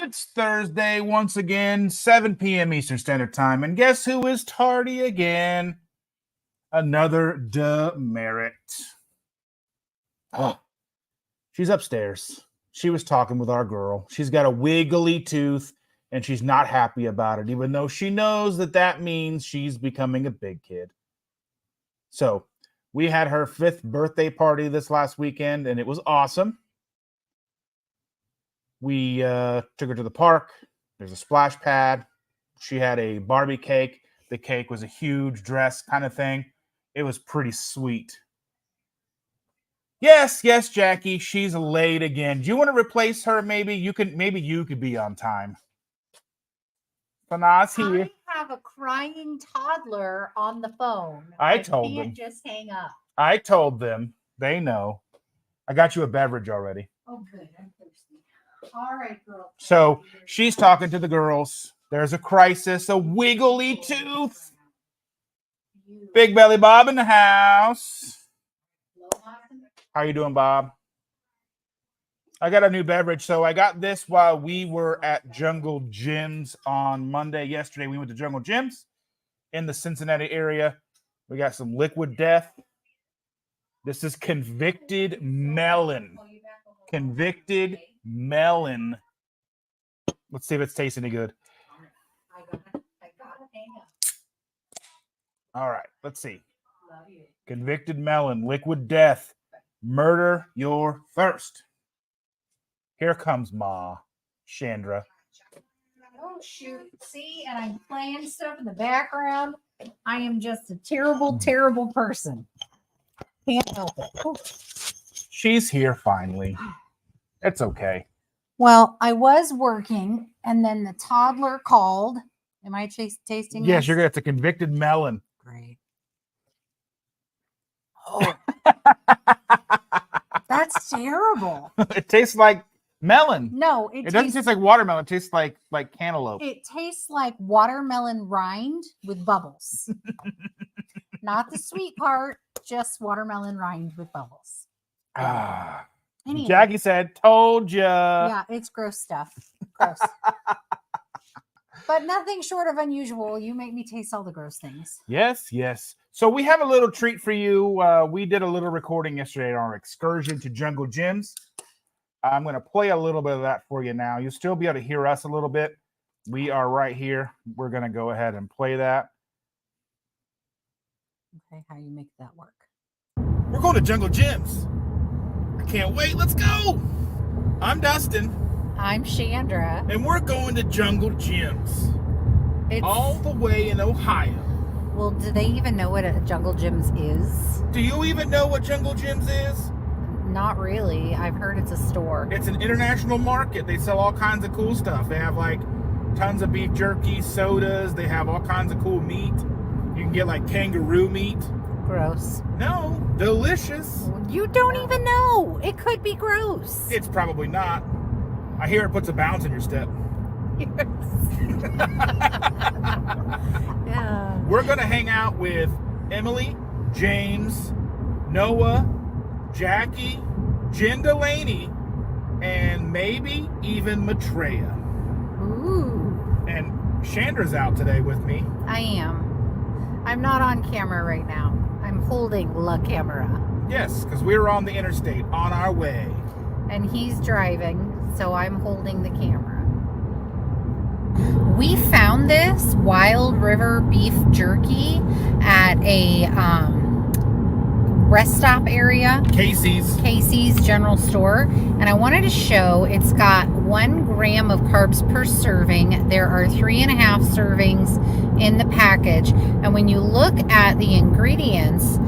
It's Thursday once again, 7 p.m. Eastern Standard Time. And guess who is tardy again? Another demerit. Oh, she's upstairs. She was talking with our girl. She's got a wiggly tooth, and she's not happy about it, even though she knows that that means she's becoming a big kid. So we had her 5th birthday party this last weekend, and it was awesome. We took her to the park. There's a splash pad. She had a Barbie cake. The cake was a huge dress kind of thing. It was pretty sweet. Yes, Jackie, she's late again. Do you want to replace her? Maybe you could be on time. Fana's here. I have a crying toddler on the phone. I told them. Just hang up. I told them. They know. I got you a beverage already. Oh, good. I'm thirsty. All right, girl. So she's talking to the girls. There's a crisis, a wiggly tooth. Big Belly Bob in the house. How you doing, Bob? I got a new beverage. So I got this while we were at Jungle Gyms on Monday. Yesterday, we went to Jungle Gyms in the Cincinnati area. We got some Liquid Death. This is Convicted Melon. Convicted Melon. Let's see if it's tasting any good. All right, let's see. Convicted Melon, Liquid Death. Murder your thirst. Here comes Ma, Chandra. Oh, shoot. See, and I'm playing stuff in the background. I am just a terrible, terrible person. Can't help it. Oh. She's here finally. It's okay. Well, I was working, and then the toddler called. Am I tasting? Yes, this? you're good. It's a Convicted Melon. Great. Oh, that's terrible. It tastes like melon. No, it doesn't taste like watermelon. It tastes like cantaloupe. It tastes like watermelon rind with bubbles. Not the sweet part, just watermelon rind with bubbles. Anyway. Jackie said, told ya. Yeah, it's gross stuff. Gross. But nothing short of unusual. You make me taste all the gross things. Yes. So we have a little treat for you. We did a little recording yesterday on our excursion to Jungle Gyms. I'm going to play a little bit of that for you now. You'll still be able to hear us a little bit. We are right here. We're going to go ahead and play that. Okay, how you make that work? We're going to Jungle Gyms. I can't wait. Let's go. I'm Dustin. I'm Chandra. And we're going to Jungle Gyms. It's all the way in Ohio. Well, do they even know what a Jungle Gyms is? Do you even know what Jungle Gyms is? Not really. I've heard it's a store. It's an international market. They sell all kinds of cool stuff. They have like tons of beef jerky, sodas. They have all kinds of cool meat. You can get like kangaroo meat. Gross. No, delicious. You don't even know. It could be gross. It's probably not. I hear it puts a bounce in your step. Yeah. We're going to hang out with Emily, James, Noah, Jackie, JenDelaney, and maybe even Maitreya. Ooh. And Chandra's out today with me. I am. I'm not on camera right now. I'm holding la camera. Yes, because we were on the interstate on our way. And he's driving, so I'm holding the camera. We found this Wild River beef jerky at a rest stop area. Casey's General Store. And I wanted to show it's got 1 gram of carbs per serving. There are 3.5 servings in the package. And when you look at the ingredients,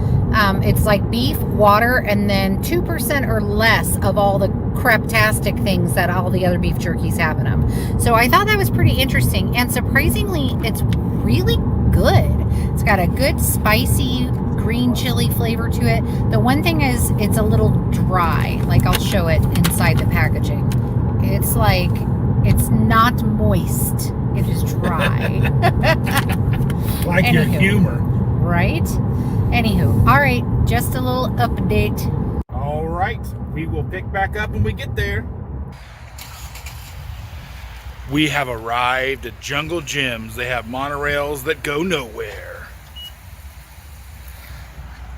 it's like beef, water, and then 2% or less of all the craptastic things that all the other beef jerkies have in them. So I thought that was pretty interesting. And surprisingly, it's really good. It's got a good spicy green chili flavor to it. The one thing is it's a little dry. Like I'll show it inside the packaging. It's like, it's not moist. It is dry. Like your humor. Right? Anywho, all right, just a little update. All right, we will pick back up when we get there. We have arrived at Jungle Gyms. They have monorails that go nowhere.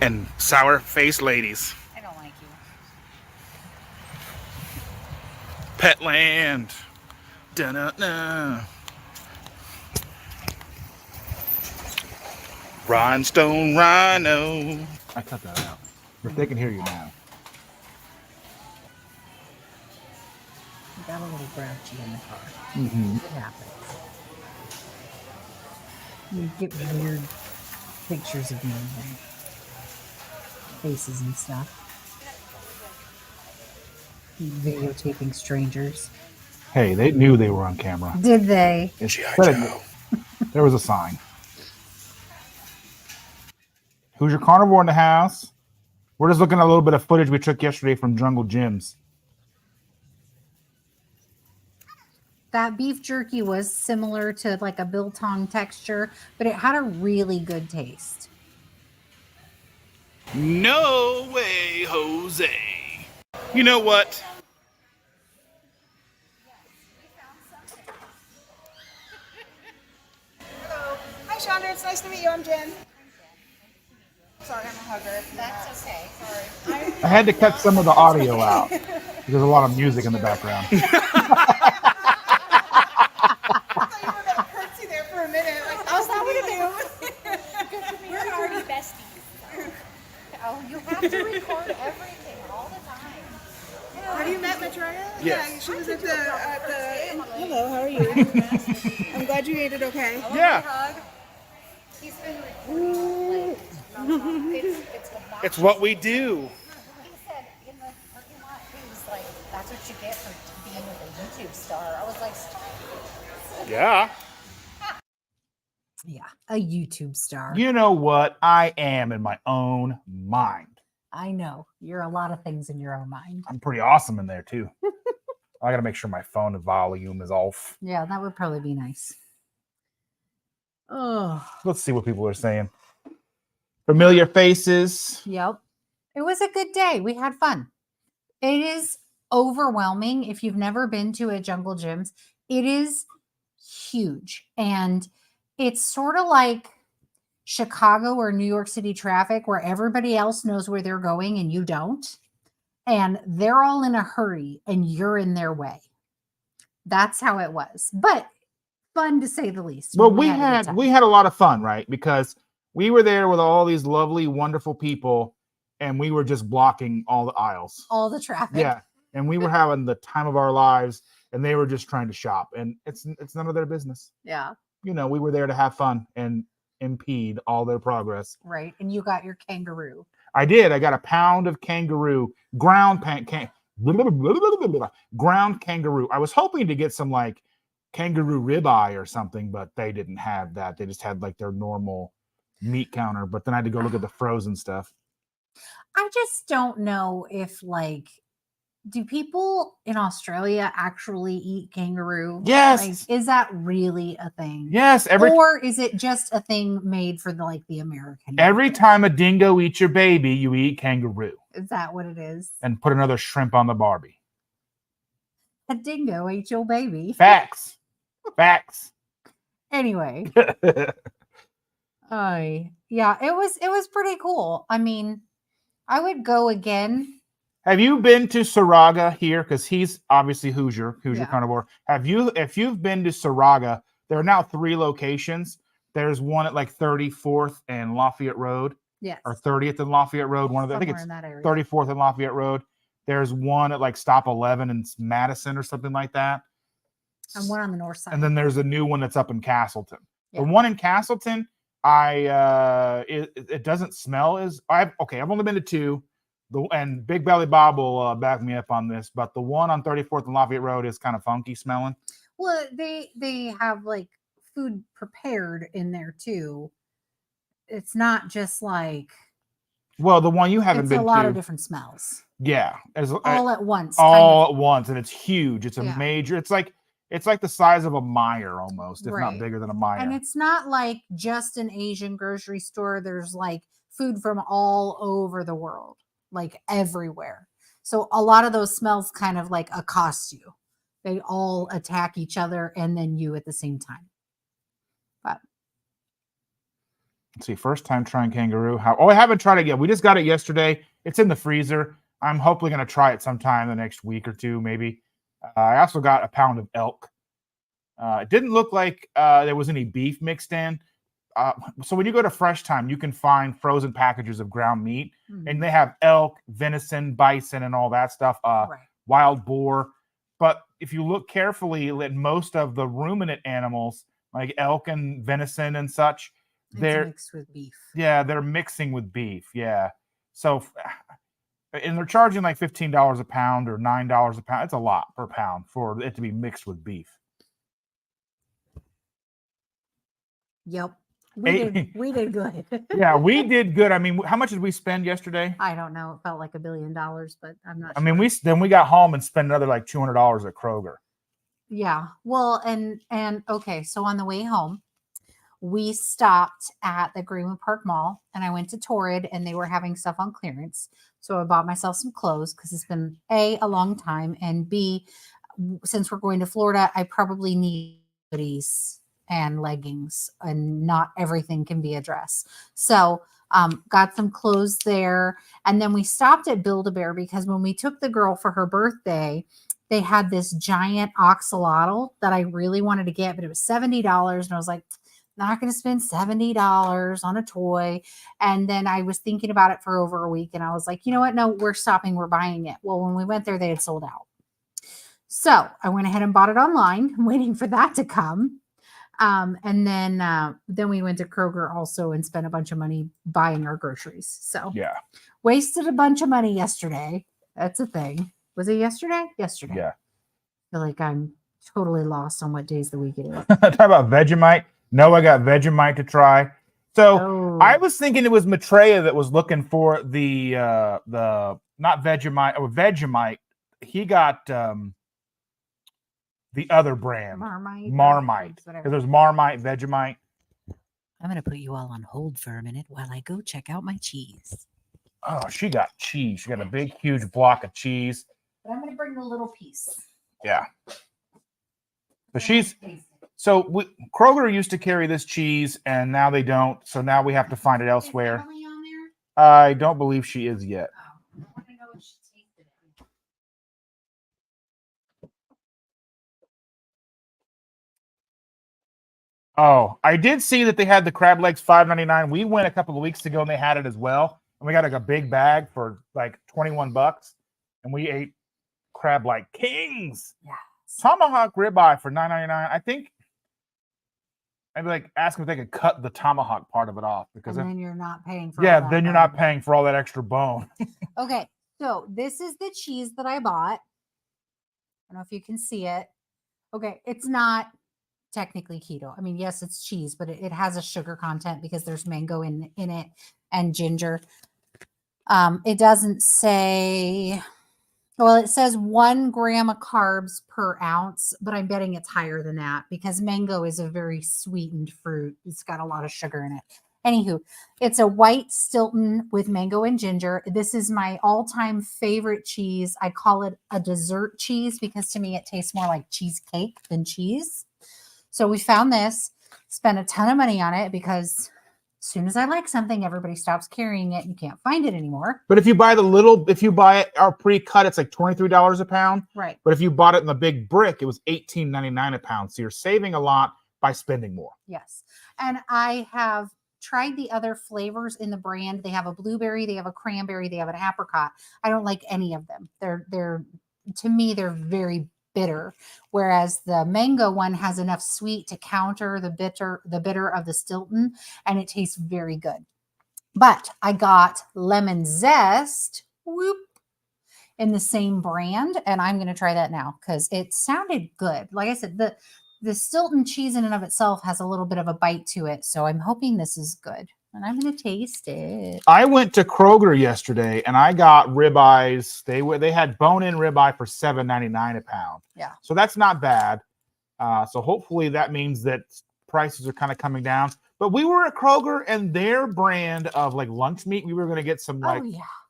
And sour-faced ladies. I don't like you. Petland. Da-na-na. Rhinestone Rhino. I cut that out. But they can hear you now. You got a little grouchy in the car. Mm-hmm. It happens. You get weird pictures of me and faces and stuff. Videotaping strangers. Hey, they knew they were on camera. Did they? There was a sign. Who's your carnivore in the house? We're just looking at a little bit of footage we took yesterday from Jungle Gyms. That beef jerky was similar to like a biltong texture, but it had a really good taste. No way, Jose. You know what? Hello. Hi, Shonda. It's nice to meet you. I'm Jen. Sorry, I'm a hugger. That's okay. Sorry. I had to cut some of the audio out. There's a lot of music in the background. I thought you were that curtsy there for a minute. Like, how's that what you? We're already besties. Oh, you have to record everything all the time. Have you met Maitreya? Yes. Yeah, she was at the. Hello, how are you? I'm glad you made it okay. Yeah. He's been recording. It's what we do. He said in the parking lot, he was like, that's what you get for being with a YouTube star. I was like, Yeah. yeah, a YouTube star. You know what? I am in my own mind. I know. You're a lot of things in your own mind. I'm pretty awesome in there, too. I got to make sure my phone volume is off. Yeah, that would probably be nice. Oh, Let's see what people are saying. Familiar faces. yep. It was a good day. We had fun. It is overwhelming. If you've never been to a Jungle Gyms, it is huge. And it's sort of like Chicago or New York City traffic where everybody else knows where they're going and you don't. And they're all in a hurry and you're in their way. That's how it was. But fun to say the least. Well, We had a good time. we had a lot of fun, right? Because we were there with all these lovely, wonderful people, and we were just blocking all the aisles. all the traffic. Yeah, and we were having the time of our lives, and they were just trying to shop, and it's none of their business. Yeah. You know, we were there to have fun and impede all their progress. Right. And you got your kangaroo. I did. I got a pound of kangaroo ground ground kangaroo. I was hoping to get some like kangaroo ribeye or something, but they didn't have that. They just had like their normal meat counter. But then I had to go look at the frozen stuff. I just don't know if like, do people in Australia actually eat kangaroo? Yes. Like, is that really a thing? Yes. Or is it just a thing made for the like the American? Every market? time a dingo eats your baby, you eat kangaroo Is that what it is? and put another shrimp on the Barbie. A dingo ate your baby. Facts. Facts. Anyway. Yeah, it was pretty cool. I mean, I would go again. Have you been to Saraga here? Because he's obviously Hoosier Yeah. carnivore. If you've been to Saraga, there are now 3 locations. There's one at like 34th and Lafayette Road, Yes. or 30th and Lafayette Road. One of the, I think Somewhere it's in that area. 34th and Lafayette Road. There's one at like Stop 11 in Madison or something like that. And one on the north side. And then there's a new one that's up in Castleton. Yeah. The one in Castleton, it doesn't smell as I've only been to 2. And Big Belly Bob will back me up on this, but the one on 34th and Lafayette Road is kind of funky smelling. Well, they have like food prepared in there too. It's not just like, Well, the one you haven't it's been a lot to, of different smells yeah, all at once. all at once, and it's huge. It's a Yeah. major. It's like the size of a Meijer almost, if not Right. bigger than a Meijer. And it's not like just an Asian grocery store. There's like food from all over the world, like everywhere. So a lot of those smells kind of like accost you. They all attack each other and then you at the same time. But let's see, first time trying kangaroo. I haven't tried it yet. We just got it yesterday. It's in the freezer. I'm hopefully going to try it sometime the next week or two, maybe. I also got a pound of elk. It didn't look like there was any beef mixed in. So when you go to Fresh Time, you can find frozen packages of ground meat, and they have elk, venison, bison, and all that stuff. Wild boar. But if you look carefully at most of the ruminant animals, like elk and venison and such, they're mixed with beef. Yeah, they're mixing with beef. Yeah. So, and they're charging like $15 a pound or $9 a pound. It's a lot per pound for it to be mixed with beef. Yep. We did good. Yeah, we did good. I mean, how much did we spend yesterday? I don't know. It felt like $1 billion, but I'm not sure. I mean, we got home and spent another like $200 at Kroger. Yeah. Well, and okay, so on the way home, we stopped at the Greenwood Park Mall and I went to Torrid and they were having stuff on clearance. So I bought myself some clothes because it's been A, a long time, and B, since we're going to Florida, I probably need hoodies and leggings, and not everything can be a dress. So got some clothes there. And then we stopped at Build-A-Bear because when we took the girl for her birthday, they had this giant oxalotl that I really wanted to get, but it was $70. And I was like, not going to spend $70 on a toy. And then I was thinking about it for over a week and I was like, you know what? No, we're stopping. We're buying it. Well, when we went there, they had sold out. So I went ahead and bought it online. I'm waiting for that to come. And then we went to Kroger also and spent a bunch of money buying our groceries. So yeah, wasted a bunch of money yesterday. That's a thing. Was it yesterday? Yesterday. Yeah. I feel like I'm totally lost on what days of the week it is. Talk about Vegemite. No, I got Vegemite to try. So I was thinking it was Maitreya that was looking for the not Vegemite or Vegemite. He got the other brand, Marmite. There's Marmite, Vegemite. I'm going to put you all on hold for a minute while I go check out my cheese. Oh, she got cheese. She got a big, huge block of cheese. But I'm going to bring the little piece. Yeah. So Kroger used to carry this cheese, and now they don't. So now we have to find it elsewhere. Is Emily on there? I don't believe she is yet. Oh, I want to know if she tasted it. Oh, I did see that they had the crab legs $5.99. We went a couple of weeks ago and they had it as well. And we got like a big bag for like $21. And we ate crab like kings. Yeah. Tomahawk ribeye for $9.99. I think I'd like ask them if they could cut the tomahawk part of it off because then you're not paying for then you're not paying for all that extra bone. Okay, so this is the cheese that I bought. I don't know if you can see it. Okay, it's not technically keto. I mean, yes, it's cheese, but it has a sugar content because there's mango in it and ginger. It doesn't say, well, it says 1 gram of carbs per ounce, but I'm betting it's higher than that because mango is a very sweetened fruit. It's got a lot of sugar in it. Anywho, it's a white Stilton with mango and ginger. This is my all-time favorite cheese. I call it a dessert cheese because to me it tastes more like cheesecake than cheese. So we found this, spent a ton of money on it because as soon as I like something, everybody stops carrying it and you can't find it anymore. But if you buy if you buy it our pre-cut, it's like $23 a pound. Right. But if you bought it in the big brick, it was $18.99 a pound. So you're saving a lot by spending more. Yes. And I have tried the other flavors in the brand. They have a blueberry, they have a cranberry, they have an apricot. I don't like any of them. They're to me, they're very bitter, whereas the mango one has enough sweet to counter the bitter of the Stilton, and it tastes very good. But I got lemon zest in the same brand, and I'm going to try that now because it sounded good. Like I said, the Stilton cheese in and of itself has a little bit of a bite to it, so I'm hoping this is good. And I'm going to taste it. I went to Kroger yesterday and I got ribeyes. They had bone-in ribeye for $7.99 a pound. Yeah. So that's not bad. So hopefully that means that prices are kind of coming down. But we were at Kroger and their brand of like lunch meat, we were going to get some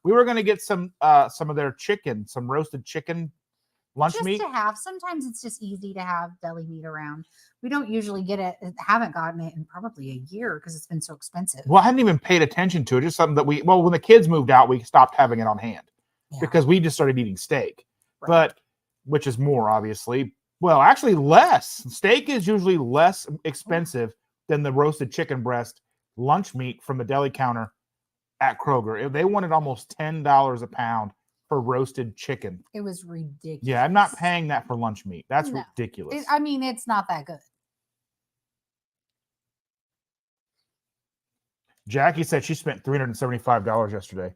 we were going to get some of their chicken, some roasted chicken lunch just meat. to have. Sometimes it's just easy to have deli meat around. We don't usually get it. Haven't gotten it in probably a year because it's been so expensive. Well, I hadn't even paid attention to it. Just something that when the kids moved out, we stopped having it on hand because we just started eating steak, but which is more obviously. Well, actually less. Steak is usually less expensive than the roasted chicken breast lunch meat from the deli counter at Kroger. They wanted almost $10 a pound for roasted chicken. It was ridiculous. Yeah, I'm not paying that for lunch meat. That's ridiculous. I mean, it's not that good. Jackie said she spent $375 yesterday,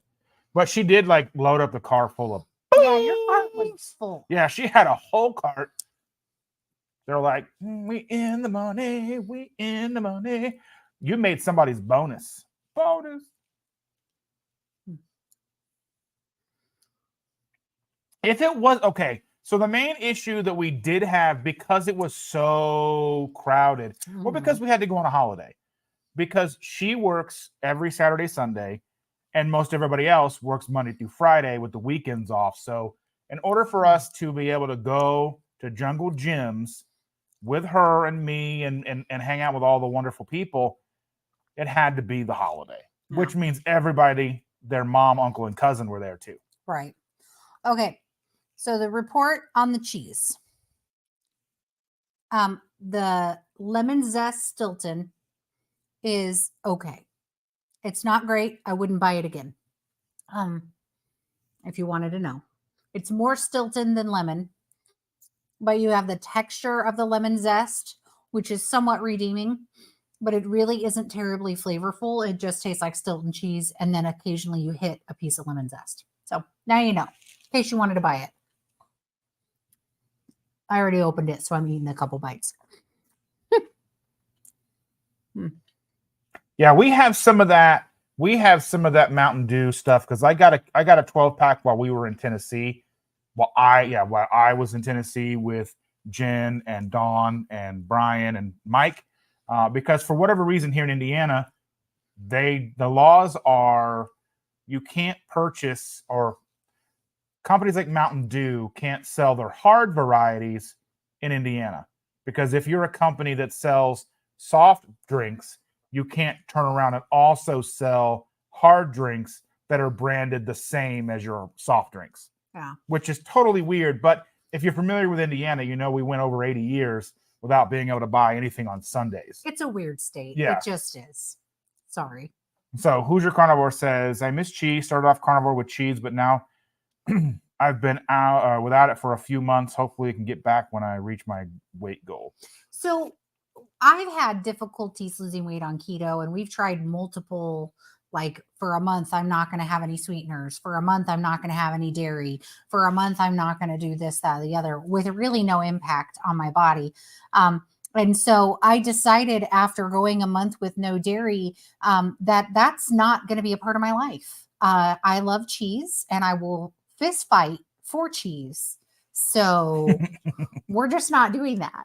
but she did load up the car full of. Yeah, your cart was full. Yeah, she had a whole cart. They're like, we in the money, we in the money. You made somebody's bonus. Bonus. If it was okay, so the main issue that we did have because it was so crowded, well, because we had to go on a holiday, because she works every Saturday, Sunday, and most everybody else works Monday through Friday with the weekends off. So in order for us to be able to go to Jungle Gyms with her and me and hang out with all the wonderful people, it had to be the holiday, which means everybody, their mom, uncle, and cousin were there too. Right. Okay. So the report on the cheese. The lemon zest Stilton is okay. It's not great. I wouldn't buy it again. If you wanted to know. It's more Stilton than lemon, but you have the texture of the lemon zest, which is somewhat redeeming, but it really isn't terribly flavorful. It just tastes like Stilton cheese, and then occasionally you hit a piece of lemon zest. So now you know, in case you wanted to buy it. I already opened it, so I'm eating a couple bites. Yeah, we have some of that. We have some of that Mountain Dew stuff because I got a 12-pack while we were in Tennessee. While I was in Tennessee with Jen and Dawn and Brian and Mike, because for whatever reason here in Indiana, the laws are you can't purchase, or companies like Mountain Dew can't sell their hard varieties in Indiana, because if you're a company that sells soft drinks, you can't turn around and also sell hard drinks that are branded the same as your soft drinks. Yeah. Which is totally weird. But if you're familiar with Indiana, you know we went over 80 years without being able to buy anything on Sundays. It's a weird state. Yeah. It just is. Sorry. So Hoosier Carnivore says, I miss cheese. Started off carnivore with cheese, but now I've been out without it for a few months. Hopefully I can get back when I reach my weight goal. So I've had difficulties losing weight on keto, and we've tried multiple, like for a month, I'm not going to have any sweeteners. For a month, I'm not going to have any dairy. For a month, I'm not going to do this, that, or the other, with really no impact on my body. And so I decided after going a month with no dairy, that's not going to be a part of my life. I love cheese, and I will fist fight for cheese. So we're just not doing that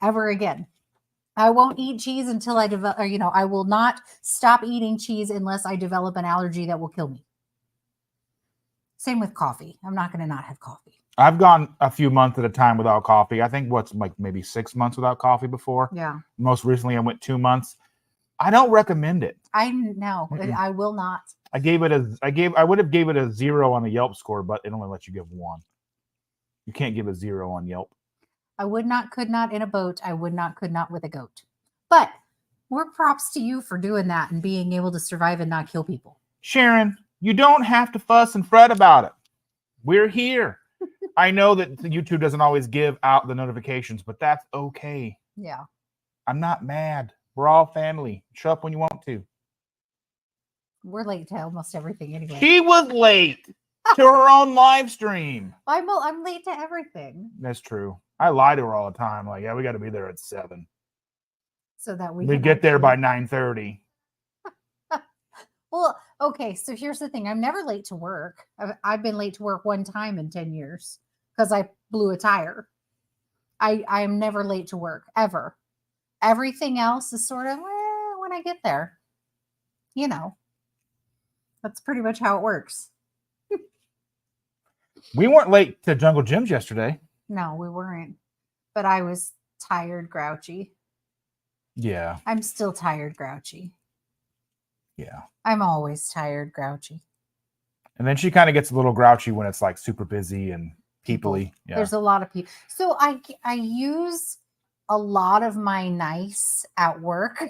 ever again. I won't eat cheese until I develop, I will not stop eating cheese unless I develop an allergy that will kill me. Same with coffee. I'm not going to not have coffee. I've gone a few months at a time without coffee. I think maybe 6 months without coffee before. Yeah. Most recently I went 2 months. I don't recommend it. I know. I will not. I would have gave it a 0 on the Yelp score, but it only lets you give 1. You can't give a 0 on Yelp. I would not, could not in a boat. I would not, could not with a goat. But more props to you for doing that and being able to survive and not kill people. Sharon, you don't have to fuss and fret about it. We're here. I know that YouTube doesn't always give out the notifications, but that's okay. Yeah. I'm not mad. We're all family. Show up when you want to. We're late to almost everything anyway. She was late to her own live stream. I'm late to everything. That's true. I lie to her all the time. Like, yeah, we got to be there at 7. So that we get there by 9:30. Well, okay. So here's the thing. I'm never late to work. I've been late to work one time in 10 years because I blew a tire. I am never late to work, ever. Everything else is sort of when I get there. That's pretty much how it works. We weren't late to Jungle Gyms yesterday. No, we weren't. But I was tired, grouchy. Yeah. I'm still tired, grouchy. Yeah. I'm always tired, grouchy. And then she kind of gets a little grouchy when it's like super busy and peoply. Yeah. There's a lot of people. So I use a lot of my nice at work.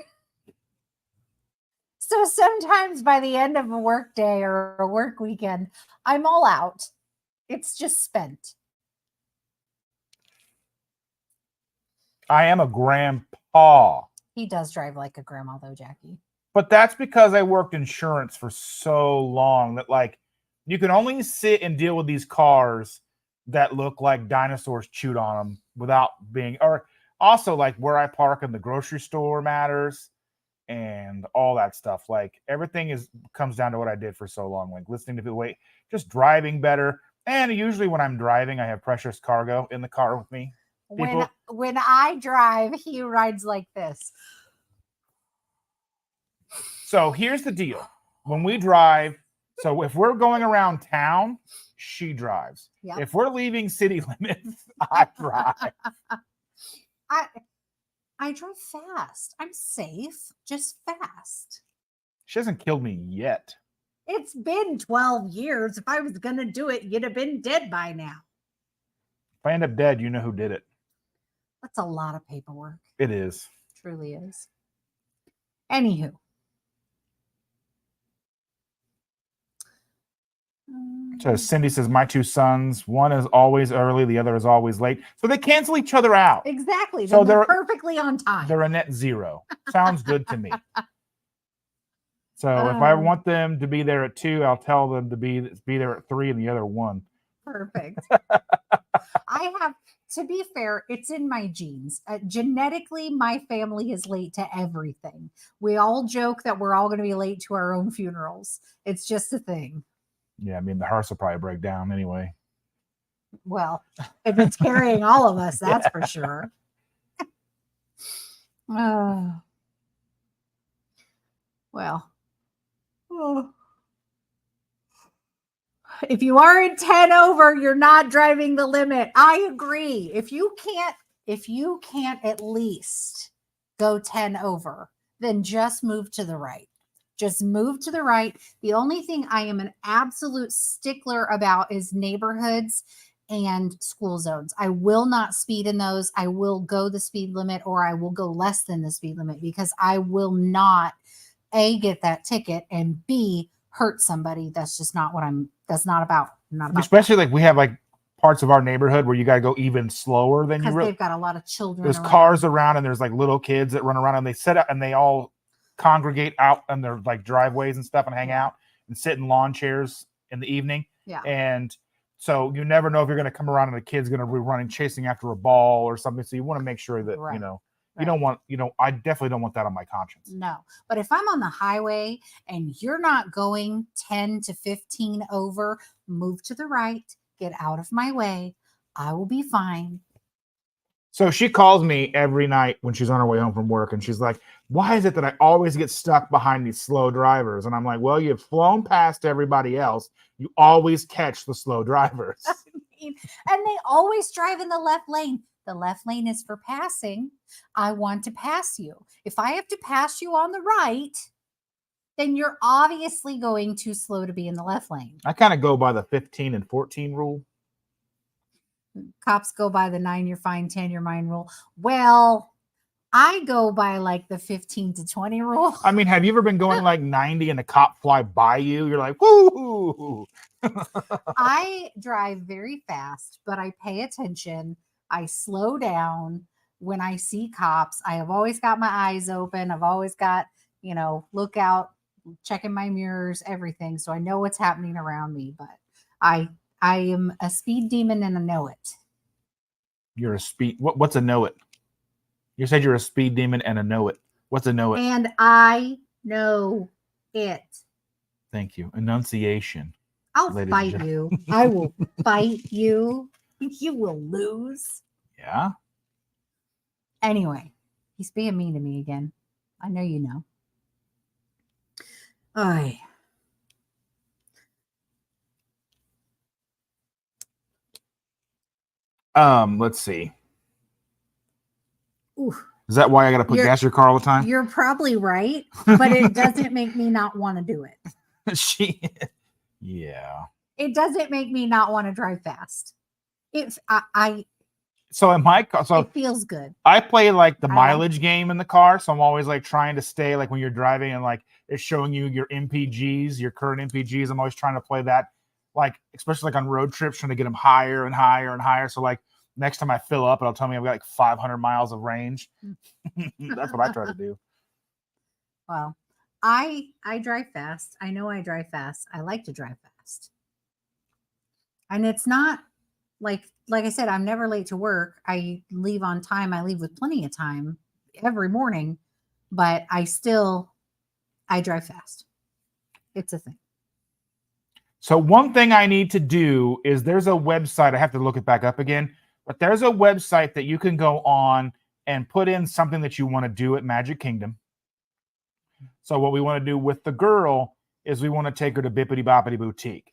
So sometimes by the end of a work day or a work weekend, I'm all out. It's just spent. I am a grandpa. He does drive like a grandma though, Jackie. But that's because I worked insurance for so long that like you can only sit and deal with these cars that look like dinosaurs chewed on them without being, or also like where I park in the grocery store matters and all that stuff. Like everything comes down to what I did for so long, like listening to the way, just driving better. And usually when I'm driving, I have precious cargo in the car with me. When I drive, he rides like this. So here's the deal. When we drive, so if we're going around town, she drives. Yep. If we're leaving city limits, I drive. I drive fast. I'm safe, just fast. She hasn't killed me yet. It's been 12 years. If I was going to do it, you'd have been dead by now. If I end up dead, you know who did it. That's a lot of paperwork. It is. Truly is. Anywho. So Cindy says, my two sons, one is always early, the other is always late. So they cancel each other out. Exactly. So they're perfectly on time. They're a net zero. Sounds good to me. So if I want them to be there at 2, I'll tell them to be there at 3 and the other 1. Perfect. To be fair, it's in my genes. Genetically, my family is late to everything. We all joke that we're all going to be late to our own funerals. It's just a thing. Yeah, I mean, the hearse will probably break down anyway. Well, if it's carrying all of us, that's for sure. Well. If you aren't 10 over, you're not driving the limit. I agree. If you can't at least go 10 over, then just move to the right. Just move to the right. The only thing I am an absolute stickler about is neighborhoods and school zones. I will not speed in those. I will go the speed limit or I will go less than the speed limit because I will not A, get that ticket, and B, hurt somebody. That's just not what that's not about. Especially like we have like parts of our neighborhood where you got to go even slower than you really. They've got a lot of children. There's cars around and there's like little kids that run around and they sit up and they all congregate out in their like driveways and stuff and hang out and sit in lawn chairs in the evening. Yeah. And so you never know if you're going to come around and the kid's going to be running, chasing after a ball or something. So you want to make sure that, Right. You don't want, I definitely don't want that on my conscience. No, but if I'm on the highway and you're not going 10 to 15 over, move to the right, get out of my way. I will be fine. So she calls me every night when she's on her way home from work and she's like, why is it that I always get stuck behind these slow drivers? And I'm like, well, you've flown past everybody else. You always catch the slow drivers. And they always drive in the left lane. The left lane is for passing. I want to pass you. If I have to pass you on the right, then you're obviously going too slow to be in the left lane. I kind of go by the 15 and 14 rule. Cops go by the 9, you're fine, 10, you're mine rule. Well, I go by like the 15 to 20 rule. I mean, have you ever been going like 90 and a cop fly by you? You're like, woo! I drive very fast, but I pay attention. I slow down when I see cops. I have always got my eyes open. I've always got, look out, checking my mirrors, everything. So I know what's happening around me, but I am a speed demon and I know it. You're a speed. What's a know it? You said you're a speed demon and a know it. What's a know it? And I know it. Thank you. Enunciation. I'll fight you. I will fight you. You will lose. Yeah. Anyway, he's being mean to me again. I know you know. Ay. Let's see. Ooh, Is that why I got to put gas in your car all the time? you're probably right, but it doesn't make me not want to do it. Yeah. It doesn't make me not want to drive fast. So in my car, so it feels good. I play like the I mileage game in the car, so I'm always like trying to stay like when you're driving and like it's showing you your MPGs, your current MPGs. I'm always trying to play that, like especially like on road trips, trying to get them higher and higher and higher. So like next time I fill up, it'll tell me I've got like 500 miles of range. That's what I try to do. Well, I drive fast. I know I drive fast. I like to drive fast. And it's not like I said, I'm never late to work. I leave on time. I leave with plenty of time every morning, but I drive fast. It's a thing. So one thing I need to do is there's a website. I have to look it back up again, but there's a website that you can go on and put in something that you want to do at Magic Kingdom. So what we want to do with the girl is we want to take her to Bippity Boppity Boutique.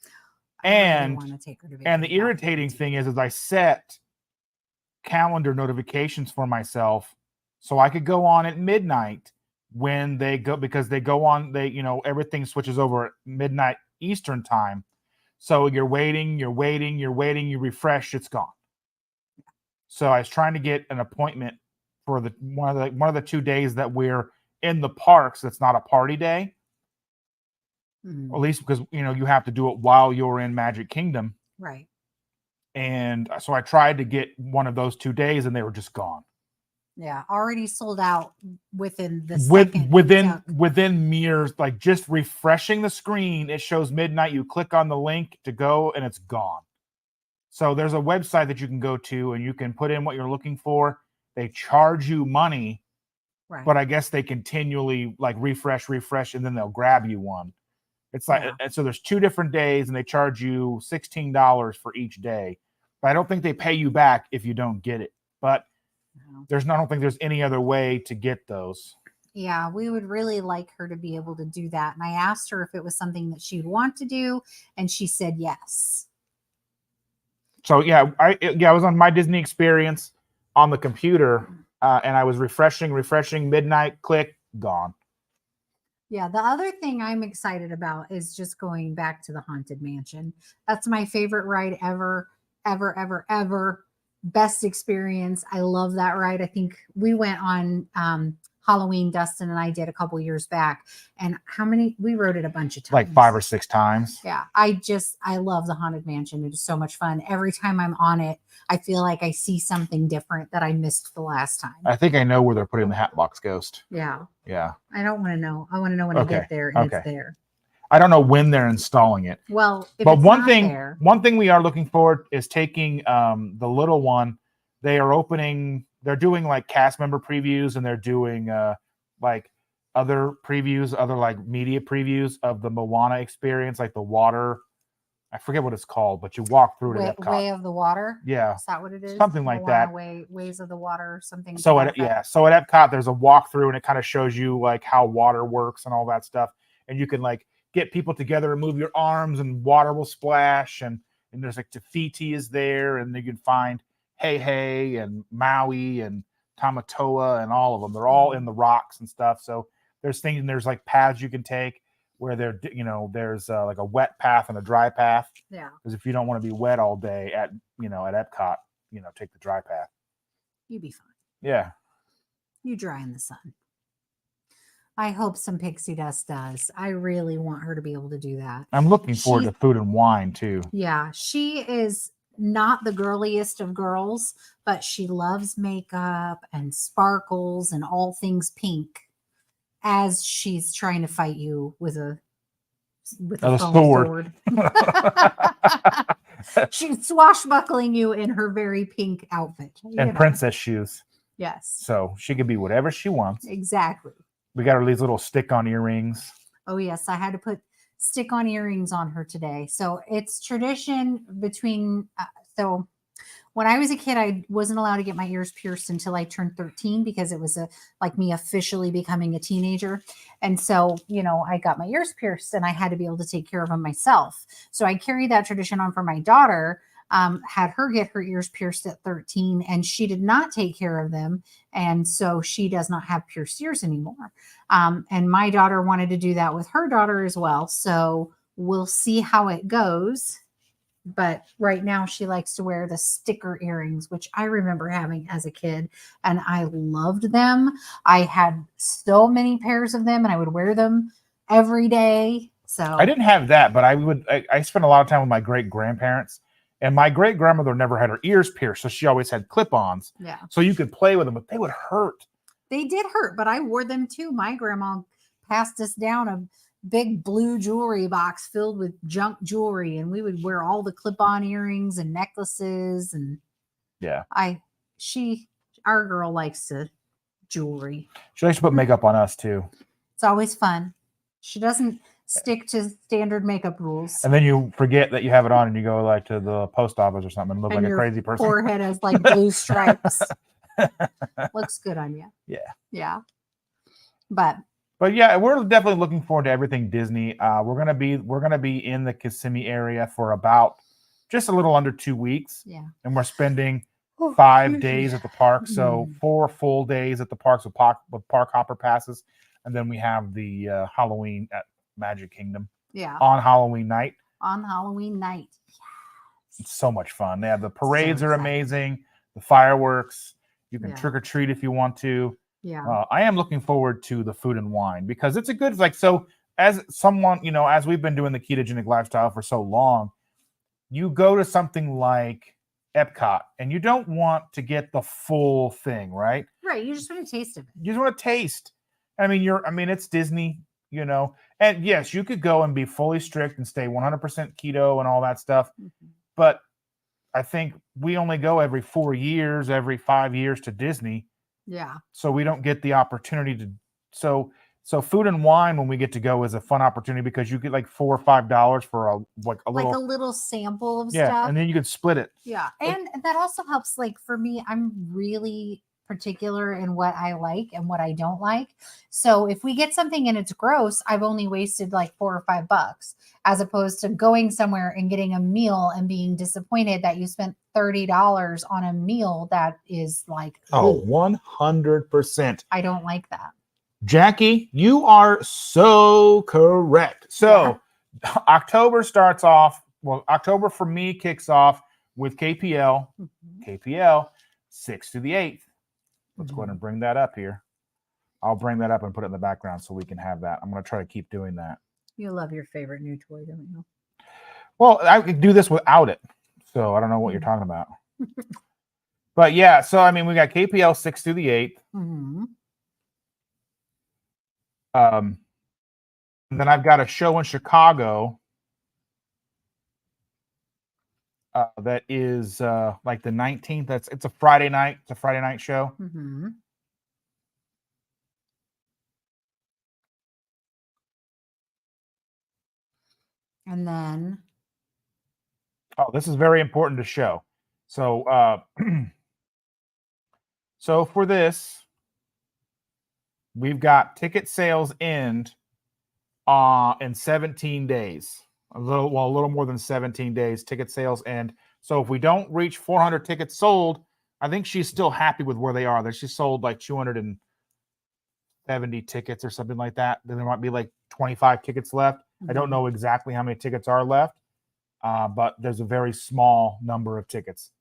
And the irritating thing is I set calendar notifications for myself so I could go on at midnight when they go, because they go on, everything switches over at midnight Eastern time. So you're waiting, you refresh, it's gone. So I was trying to get an appointment for one of the 2 days that we're in the parks. That's not a party day. At least because, you have to do it while you're in Magic Kingdom. Right. And so I tried to get one of those 2 days and they were just gone. Yeah. Already sold out within the within mirrors, like just refreshing the screen, it shows midnight. You click on the link to go and it's gone. So there's a website that you can go to and you can put in what you're looking for. They charge you money, right, but I guess they continually like refresh, and then they'll grab you one. It's like, so there's 2 different days and they charge you $16 for each day, but I don't think they pay you back if you don't get it. But I don't think there's any other way to get those. Yeah, we would really like her to be able to do that. And I asked her if it was something that she'd want to do, and she said yes. So I was on My Disney Experience on the computer, and I was refreshing, midnight, click, gone. Yeah, the other thing I'm excited about is just going back to the Haunted Mansion. That's my favorite ride ever. Best experience. I love that ride. I think we went on Halloween, Dustin and I did a couple years back. And we rode it a bunch of times. Like 5 or 6 times. Yeah, I love the Haunted Mansion. It is so much fun. Every time I'm on it, I feel like I see something different that I missed the last time. I think I know where they're putting the Hatbox Ghost. Yeah. Yeah. I don't want to know. I want to know when I get there and it's there. I don't know when they're installing it. Well, but one thing we are looking for is taking the little one. They're doing like cast member previews, and they're doing like other previews, other like media previews of the Moana experience, like the water. I forget what it's called, but you walk through it at Epcot. Way of the Water. Yeah. Is that what it is? Something like that. Ways of the Water or something. So at Epcot, there's a walkthrough, and it kind of shows you like how water works and all that stuff. And you can like get people together and move your arms, and water will splash. And there's like Te Fiti is there, and you can find Hey and Maui and Tamatoa and all of them. They're all in the rocks and stuff. So there's like paths you can take where there's like a wet path and a dry path. Yeah. Because if you don't want to be wet all day at Epcot, take the dry path. You'd be fine. Yeah. You dry in the sun. I hope some pixie dust does. I really want her to be able to do that. I'm looking forward to Food and Wine too. Yeah. She is not the girliest of girls, but she loves makeup and sparkles and all things pink as she's trying to fight you with a sword. She's swashbuckling you in her very pink outfit. And princess shoes. Yes. So she can be whatever she wants. Exactly. We got her these little stick-on earrings. Oh, yes. I had to put stick-on earrings on her today. So it's tradition between... so when I was a kid, I wasn't allowed to get my ears pierced until I turned 13 because it was like me officially becoming a teenager. And so, I got my ears pierced and I had to be able to take care of them myself. So I carried that tradition on for my daughter. had her get her ears pierced at 13, and she did not take care of them. And so she does not have pierced ears anymore. And my daughter wanted to do that with her daughter as well. So we'll see how it goes. But right now she likes to wear the sticker earrings, which I remember having as a kid, and I loved them. I had so many pairs of them, and I would wear them every day. So I didn't have that, but I spent a lot of time with my great grandparents, and my great grandmother never had her ears pierced, so she always had clip-ons. Yeah. So you could play with them, but they would hurt. They did hurt, but I wore them too. My grandma passed us down a big blue jewelry box filled with junk jewelry, and we would wear all the clip-on earrings and necklaces. And yeah, our girl likes to jewelry. She likes to put makeup on us too. It's always fun. She doesn't stick to standard makeup rules. And then you forget that you have it on, and you go like to the post office or something and look like a crazy person. Forehead has like blue stripes. Looks good on you. Yeah. But yeah, we're definitely looking forward to everything Disney. We're gonna be in the Kissimmee area for about just a little under 2 weeks. Yeah. And we're spending 5 days at the park, so 4 full days at the parks with park hopper passes, and then we have the Halloween at Magic Kingdom. Yeah. On Halloween night. Yes. It's so much fun. They have the parades are amazing, the fireworks. You can trick or treat if you want to. Yeah. I am looking forward to the food and wine because it's a good, so as someone, as we've been doing the ketogenic lifestyle for so long, you go to something like Epcot and you don't want to get the full thing, right? Right. You just want to taste it. You just want to taste. I mean, it's Disney, and yes, you could go and be fully strict and stay 100% keto and all that stuff. Mm-hmm. But I think we only go every 4 years, every 5 years to Disney. Yeah. So we don't get the opportunity to. So food and wine when we get to go is a fun opportunity because you get like $4 or $5 for a little sample of stuff. Yeah, and then you can split it. Yeah, and that also helps. Like for me, I'm really particular in what I like and what I don't like. So if we get something and it's gross, I've only wasted like $4 or $5, as opposed to going somewhere and getting a meal and being disappointed that you spent $30 on a meal that is like, 100%. I don't like that. Jackie, you are so correct. So October starts off. Well, October for me kicks off with KPL. Mm-hmm. KPL 6th to the 8th. Let's go ahead and bring that up here. I'll bring that up and put it in the background so we can have that. I'm going to try to keep doing that. You love your favorite new toy, don't you? Well, I could do this without it. So I don't know what you're talking about. But yeah, so I mean, we got KPL 6th through the 8th. Mm-hmm. And then I've got a show in Chicago that is like the 19th. It's a Friday night. It's a Friday night show. Mm-hmm. And then, this is very important to show. So, so for this, we've got ticket sales end in 17 days. A little more than 17 days. Ticket sales end. So if we don't reach 400 tickets sold, I think she's still happy with where they are. That she sold like 270 tickets or something like that. Then there might be like 25 tickets left. Mm-hmm. I don't know exactly how many tickets are left, but there's a very small number of tickets.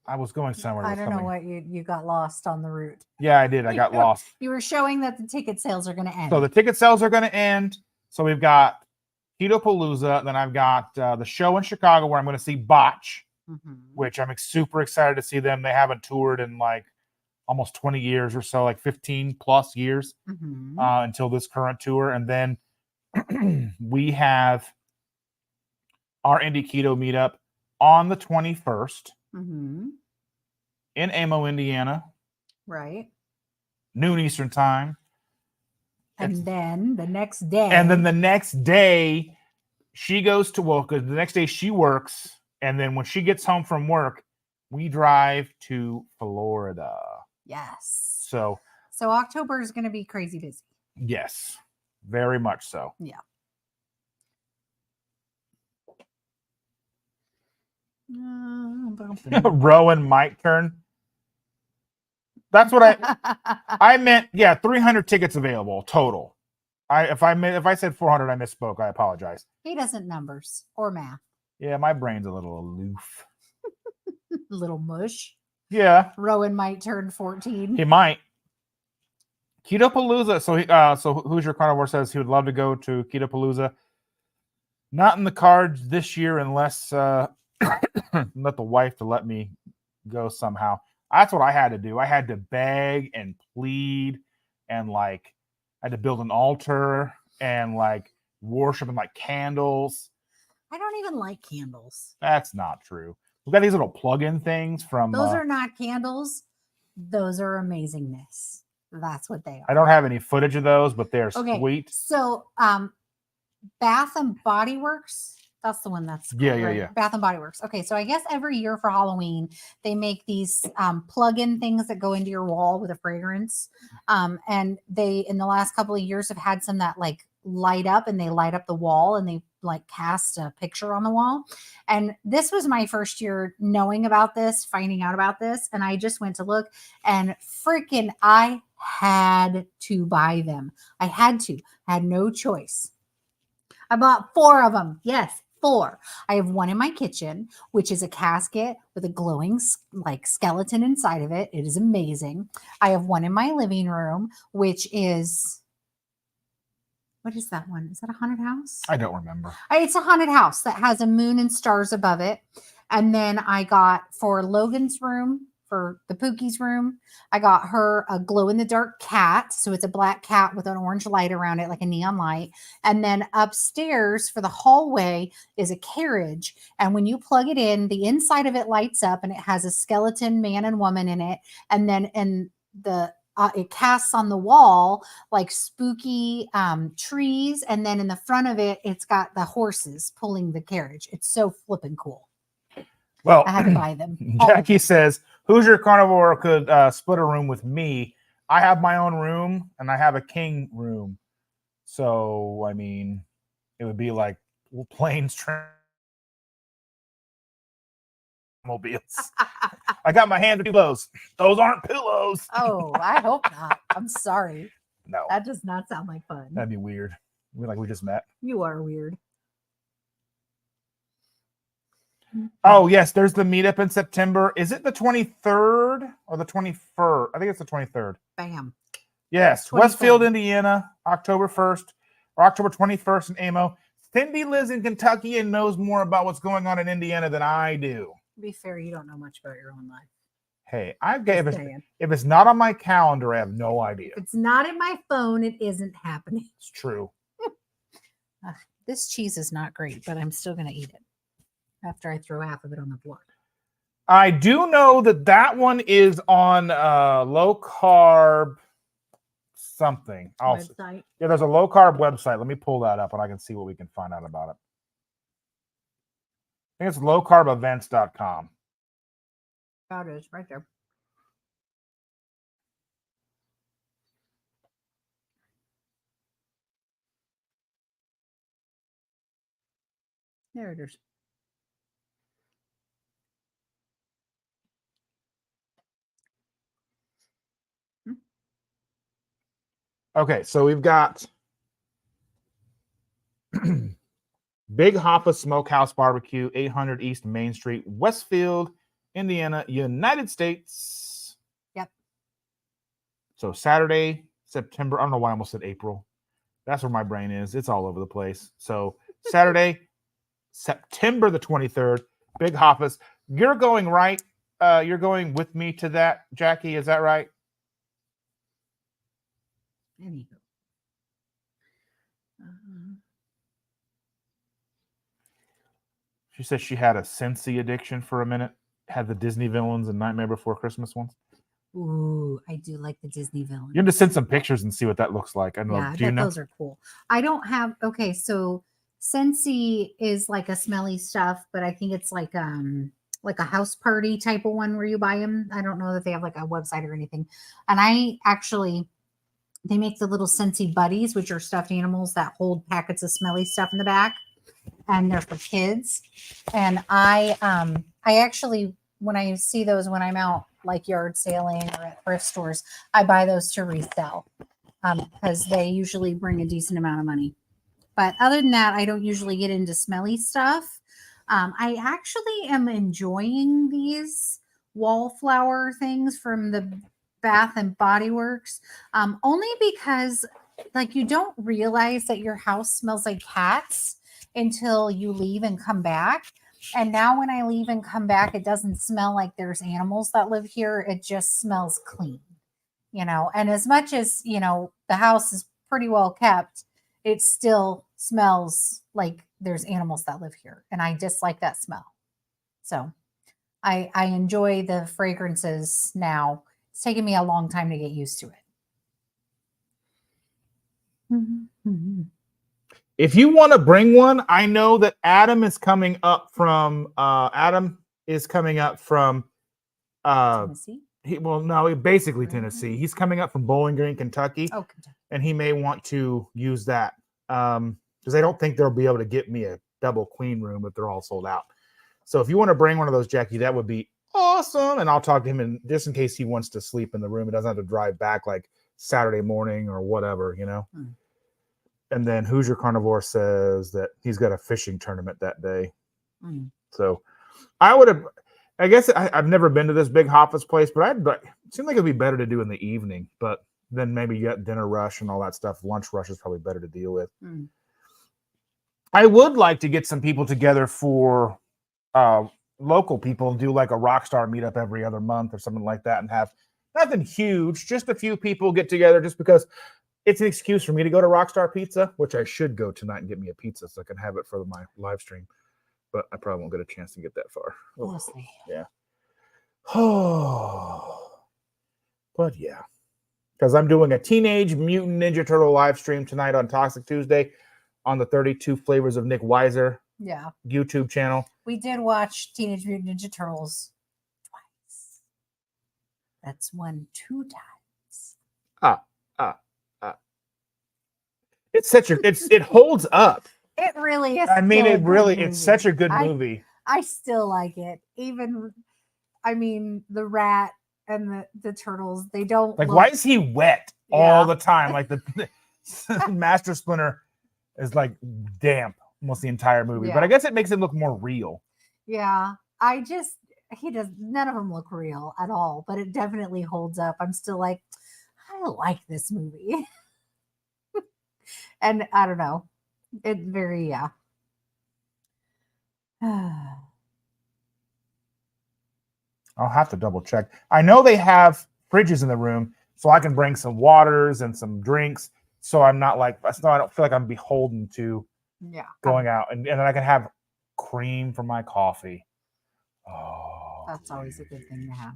I was going somewhere. I don't know what you got lost on the route. Yeah, I did. I got lost. You were showing that the ticket sales are going to end. So the ticket sales are going to end. So we've got Keto Palooza. Then I've got the show in Chicago where I'm going to see Botch, which I'm super excited to see them. They haven't toured in like almost 20 years or so, like 15 plus years until this current tour. And then we have our Indie Keto meetup on the 21st. In Amo, Indiana. Right. Noon Eastern time. And then the next day. And then the next day, she goes to work. The next day she works. And then when she gets home from work, we drive to Florida. Yes. So October is going to be crazy busy. Yes. Very much so. Yeah. Rowan might turn. That's what I meant. Yeah, 300 tickets available total. If I said 400, I misspoke. I apologize. He doesn't numbers or math. Yeah, my brain's a little aloof. Little mush. Yeah. Rowan might turn 14. He might. Keto Palooza. So Who's Your Carnivore says he would love to go to Keto Palooza. Not in the cards this year unless let the wife to let me go somehow. That's what I had to do. I had to beg and plead and I had to build an altar and worship and candles. I don't even like candles. That's not true. We got these little plug-in things from. Those are not candles. Those are amazingness. That's what they are. I don't have any footage of those, but they're sweet. So, Bath and Body Works. That's the one that's cool, yeah. Bath and Body Works. Okay, so I guess every year for Halloween they make these plug-in things that go into your wall with a fragrance. And they in the last couple of years have had some that light up, and they light up the wall, and they cast a picture on the wall. And this was my first year knowing about this, finding out about this, and I just went to look, and freaking I had to buy them. I had no choice. I bought 4 of them. Yes, 4. I have one in my kitchen, which is a casket with a glowing skeleton inside of it. It is amazing. I have one in my living room, which is, what is that one? Is that a haunted house? I don't remember. It's a haunted house that has a moon and stars above it. And then I got for Logan's room, for the Pookie's room, I got her a glow-in-the-dark cat. So it's a black cat with an orange light around it, like a neon light. And then upstairs for the hallway is a carriage. And when you plug it in, the inside of it lights up, and it has a skeleton man and woman in it. And then it casts on the wall spooky trees. And then in the front of it, it's got the horses pulling the carriage. It's so flippin' cool. Well, I had to buy them. Jackie says, Who's Your Carnivore could split a room with me. I have my own room, and I have a king room. So, I mean, it would be like planes, mobiles. I got my hand on pillows. Those aren't pillows. Oh, I hope not. I'm sorry. No. That does not sound like fun. That'd be weird. We just met. You are weird. Oh, yes. There's the meetup in September. Is it the 23rd or the 21st? I think it's the 23rd. Bam. Yes. 23rd. Westfield, Indiana, October 1st or October 21st in Amo. Cindy lives in Kentucky and knows more about what's going on in Indiana than I do. To be fair, you don't know much about your own life. Hey, if it's not on my calendar, I have no idea. If it's not in my phone, it isn't happening. It's true. This cheese is not great, but I'm still going to eat it after I throw half of it on the floor. I do know that one is on low carb something. Website. Yeah, there's a low carb website. Let me pull that up and I can see what we can find out about it. I think it's lowcarbevents.com. That is right there. There it is. Okay, so we've got Big Hoffa Smokehouse Barbecue, 800 East Main Street, Westfield, Indiana, United States. Yep. So Saturday, September. I don't know why I almost said April. That's where my brain is. It's all over the place. So Saturday, September the 23rd, Big Hoffa's. You're going right. You're going with me to that, Jackie. Is that right? Anywho. She says she had a Scentsy addiction for a minute. Had the Disney villains and Nightmare Before Christmas ones. Ooh, I do like the Disney villains. You have to send some pictures and see what that looks like. I know. Yeah, do you know? those are cool. I don't have. Okay, so Scentsy is like a smelly stuff, but I think it's like a house party type of one where you buy them. I don't know that they have like a website or anything. And I actually They make the little Scentsy Buddies, which are stuffed animals that hold packets of smelly stuff in the back, and they're for kids. And I actually, when I see those when I'm out like yard sailing or at thrift stores, I buy those to resell because they usually bring a decent amount of money. But other than that, I don't usually get into smelly stuff. I actually am enjoying these wallflower things from the Bath and Body Works, only because like you don't realize that your house smells like cats until you leave and come back. And now when I leave and come back, it doesn't smell like there's animals that live here. It just smells clean, you know. And as much as, you know, the house is pretty well kept, it still smells like there's animals that live here. And I dislike that smell. So I enjoy the fragrances now. It's taken me a long time to get used to it. If you want to bring one, I know that Adam is coming up from Tennessee? Basically Tennessee. He's coming up from Bowling Green, Kentucky. Oh, Kentucky. And he may want to use that. Because I don't think they'll be able to get me a double queen room if they're all sold out. So if you want to bring one of those, Jackie, that would be awesome. And I'll talk to him, and just in case he wants to sleep in the room, he doesn't have to drive back like Saturday morning or whatever, you know. And then Hoosier Carnivore says that he's got a fishing tournament that day. So I guess I've never been to this Big Hoffa's place, but it seemed like it'd be better to do in the evening. But then maybe you got dinner rush and all that stuff. Lunch rush is probably better to deal with. I would like to get some people together for local people, do like a Rockstar meetup every other month or something like that, and have nothing huge, just a few people get together, just because it's an excuse for me to go to Rockstar Pizza, which I should go tonight and get me a pizza so I can have it for my live stream. But I probably won't get a chance to get that far. We'll see. Yeah. Oh, but yeah, because I'm doing a Teenage Mutant Ninja Turtle live stream tonight on Toxic Tuesday on the 32 Flavors of Nick Weiser YouTube channel. We did watch Teenage Mutant Ninja Turtles twice. That's 2 times. It holds up. It really is. I mean, it's such a good movie. I still like it. Even, I mean, the rat and the turtles, they don't like, why is he wet all the time? Like the Master Splinter is like damp almost the entire movie. But I guess it makes it look more real. Yeah. None of them look real at all, but it definitely holds up. I'm still like, I like this movie. And I don't know. It very, I'll have to double check. I know they have fridges in the room, so I can bring some waters and some drinks. So I'm not like, so I don't feel like I'm beholden to going out. And then I can have cream for my coffee. Oh, that's always a good thing to have.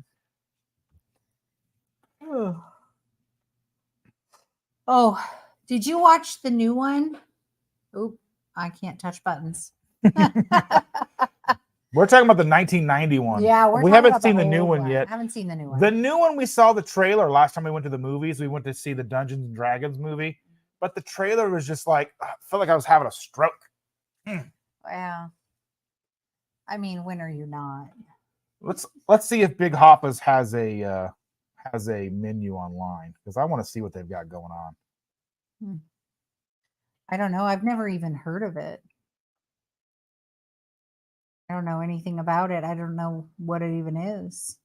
Oh, did you watch the new one? Oop, I can't touch buttons. We're talking about the 1990 one. Yeah, we haven't seen the new one yet. I haven't seen the new one. The new one, we saw the trailer last time we went to the movies. We went to see the Dungeons and Dragons movie, but the trailer was just like, I felt like I was having a stroke. Yeah. I mean, when are you not? Let's see if Big Hoppa's has a menu online, because I want to see what they've got going on. I don't know. I've never even heard of it. I don't know anything about it. I don't know what it even is.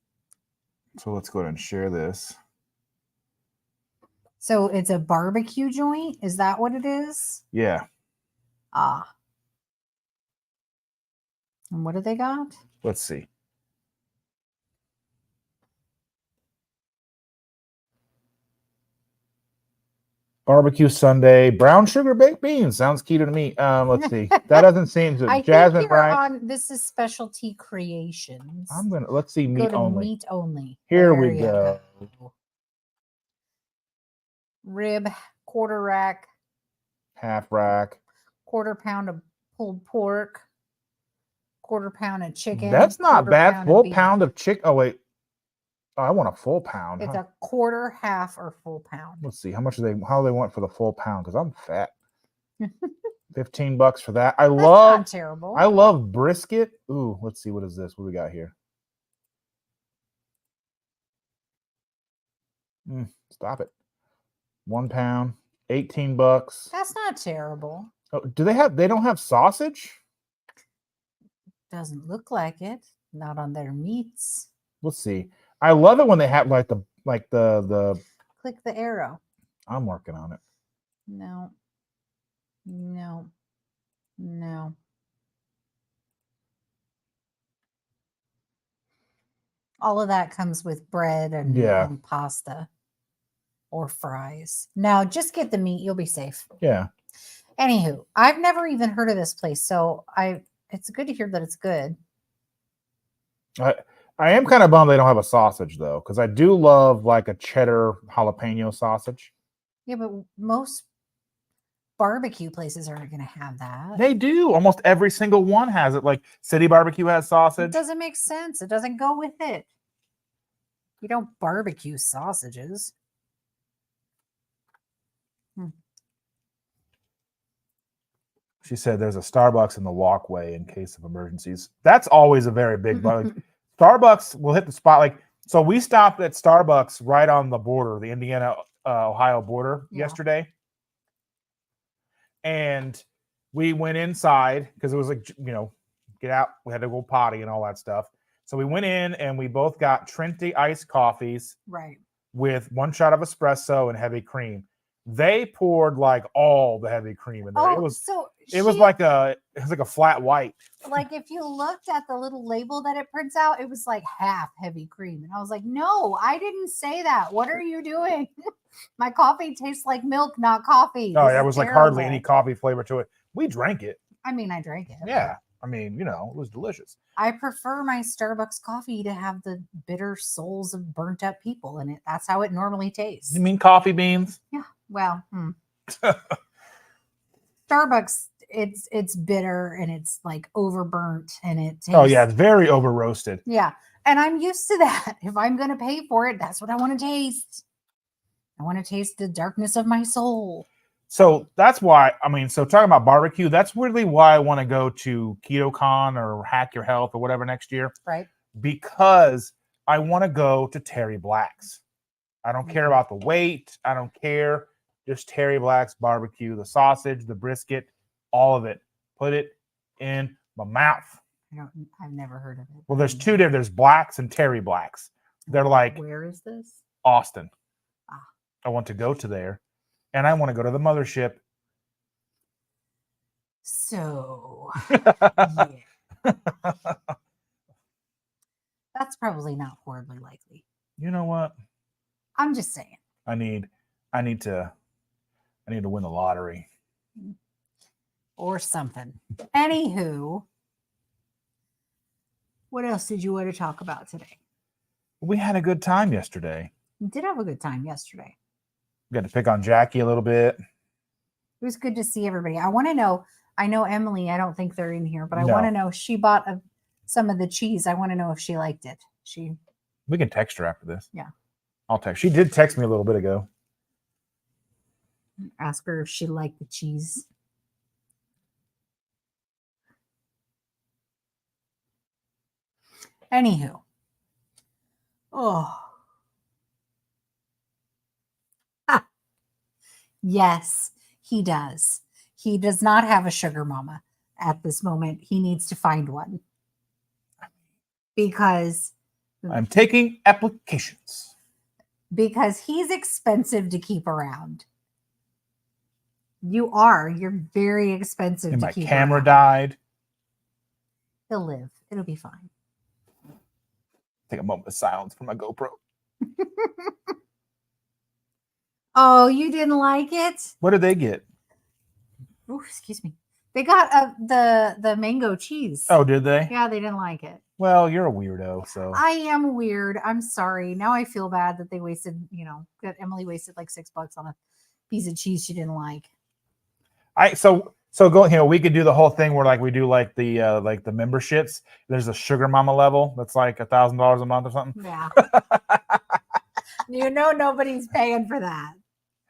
So let's go ahead and share this. So it's a barbecue joint? Is that what it is? Yeah. And what do they got? Let's see. Barbecue Sunday, brown sugar baked beans. Sounds keto to me. Let's see. That doesn't seem to. Jasmine, right? This is Specialty Creations. Let's see, meat only. Meat only. Here we go. Rib, quarter rack, half rack, quarter pound of pulled pork, quarter pound of chicken. That's not bad. Full pound of chicken. Oh wait, Oh, I want a full pound. It's Huh? a quarter, half, or full pound. Let's see. How do they want for the full pound? Because I'm fat. $15 for that. That's not terrible. I love brisket. Ooh, let's see. What is this? What do we got here? Stop it. 1 pound, $18. That's not terrible. Oh, they don't have sausage? Doesn't look like it. Not on their meats. Let's see. I love it when they have the Click the arrow. I'm working on it. No. All of that comes with bread and pasta or fries. Now, just get the meat. You'll be safe. Yeah. Anywho, I've never even heard of this place, so it's good to hear that it's good. I am kind of bummed they don't have a sausage though, because I do love like a cheddar jalapeno sausage. Yeah, but most barbecue places aren't going to have that. They do. Almost every single one has it. Like City Barbecue has sausage. It doesn't make sense. It doesn't go with it. You don't barbecue sausages. She said there's a Starbucks in the walkway in case of emergencies. That's always a very big bug. Starbucks will hit the spot. Like, so we stopped at Starbucks right on the border, the Indiana Ohio border yesterday. And we went inside because it was like, get out. We had to go potty and all that stuff. So we went in and we both got Trinity iced coffees, right, with 1 shot of espresso and heavy cream. They poured like all the heavy cream in there. It was like a flat white. Like if you looked at the little label that it prints out, it was like half heavy cream. And I was like, no, I didn't say that. What are you doing? My coffee tastes like milk, not coffee. Oh, yeah, it was like hardly any coffee flavor to it. We drank it. I mean, I drank it. Yeah. I mean, it was delicious. I prefer my Starbucks coffee to have the bitter souls of burnt up people in it. That's how it normally tastes. You mean coffee beans? Yeah. Well, Starbucks, it's bitter and it's like overburnt and it tastes. Oh yeah, it's very over roasted. Yeah. And I'm used to that. If I'm going to pay for it, that's what I want to taste. I want to taste the darkness of my soul. So that's why, so talking about barbecue, that's really why I want to go to KetoCon or Hack Your Health or whatever next year. Right. Because I want to go to Terry Black's. I don't care about the weight. I don't care. Just Terry Black's barbecue, the sausage, the brisket, all of it. Put it in my mouth. I've never heard of it. Well, there's two different. There's Black's and Terry Black's. They're like, where is this? Austin. I want to go to there. And I want to go to the mothership. So, yeah. That's probably not horribly likely. You know what? I'm just saying. I need to win the lottery. Or something. Anywho, what else did you want to talk about today? We had a good time yesterday. We did have a good time yesterday. We got to pick on Jackie a little bit. It was good to see everybody. I want to know, I know Emily, I don't think they're in here, but I want to know, she bought some of the cheese. I want to know if she liked it. We can text her after this. Yeah. I'll text. She did text me a little bit ago. Ask her if she liked the cheese. Anywho. Oh. Yes, he does. He does not have a sugar mama at this moment. He needs to find one. Because I'm taking applications. Because he's expensive to keep around. You are. You're very expensive and to my keep camera around. died. He'll live. It'll be fine. Take a moment of silence for my GoPro. Oh, you didn't like it? What did they get? Oh, excuse me. They got the mango cheese. Oh, did they? Yeah, they didn't like it. Well, you're a weirdo, so. I am weird. I'm sorry. Now I feel bad that they wasted, that Emily wasted like $6 on a piece of cheese she didn't like. So So we could do the whole thing where like we do like the memberships. There's a sugar mama level that's like $1,000 a month or something. Yeah. You know nobody's paying for that.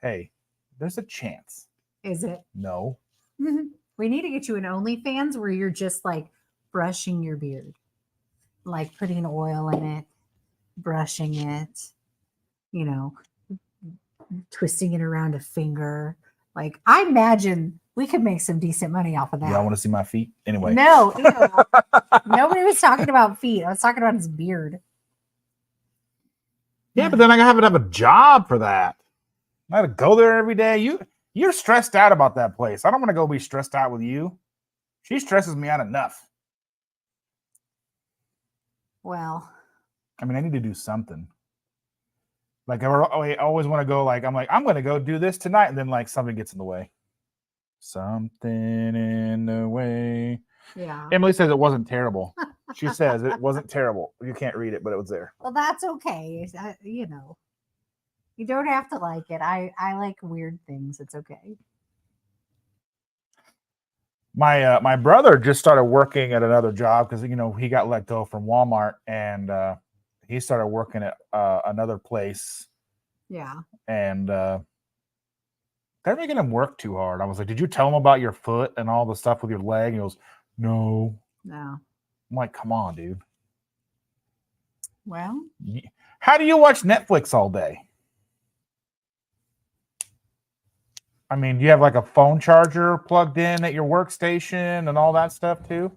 Hey, there's a chance. Is it? No. We need to get you an OnlyFans where you're just like brushing your beard, like putting oil in it, brushing it, twisting it around a finger. Like, I imagine we could make some decent money off of that. Y'all want to see my feet? Anyway. No. Nobody was talking about feet. I was talking about his beard. Yeah, but then I have to have a job for that. I got to go there every day. You're stressed out about that place. I don't want to go be stressed out with you. She stresses me out enough. Well, I mean, I need to do something. Like I always want to go. Like I'm going to go do this tonight, and then like something gets in the way. Something in the way. yeah. Emily says it wasn't terrible. She says it wasn't terrible. You can't read it, but it was there. Well, that's okay. You don't have to like it. I like weird things. It's okay. My brother just started working at another job because he got let go from Walmart, and he started working at another place. Yeah. And they're making him work too hard. I was like, "Did you tell him about your foot and all the stuff with your leg?" And he goes, "No." No. I'm like, "Come on, dude." Well, how do you watch Netflix all day? I mean, do you have like a phone charger plugged in at your workstation and all that stuff too?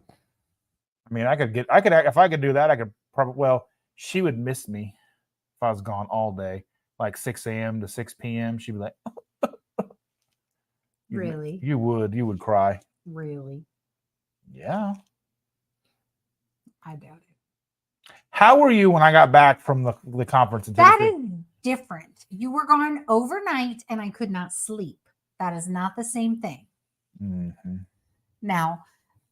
I mean, if I could do that, I could probably, well, she would miss me if I was gone all day, like 6 a.m. to 6 p.m. She'd be like, really? You would cry. Really? Yeah. I doubt it. How were you when I got back from the conference? That is different. You were gone overnight and I could not sleep. That is not the same thing. Mm-hmm. Now,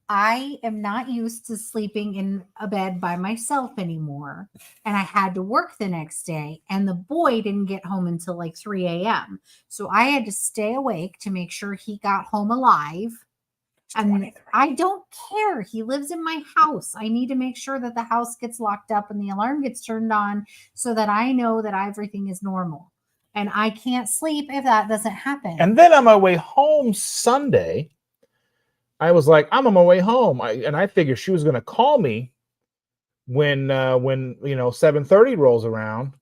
I am not used to sleeping in a bed by myself anymore. And I had to work the next day. And the boy didn't get home until like 3 a.m. So I had to stay awake to make sure he got home alive. And I don't care. He lives in my house. I need to make sure that the house gets locked up and the alarm gets turned on so that I know that everything is normal. And I can't sleep if that doesn't happen. And then on my way home Sunday, I was like, I'm on my way home. I figured she was going to call me when 7:30 rolls around.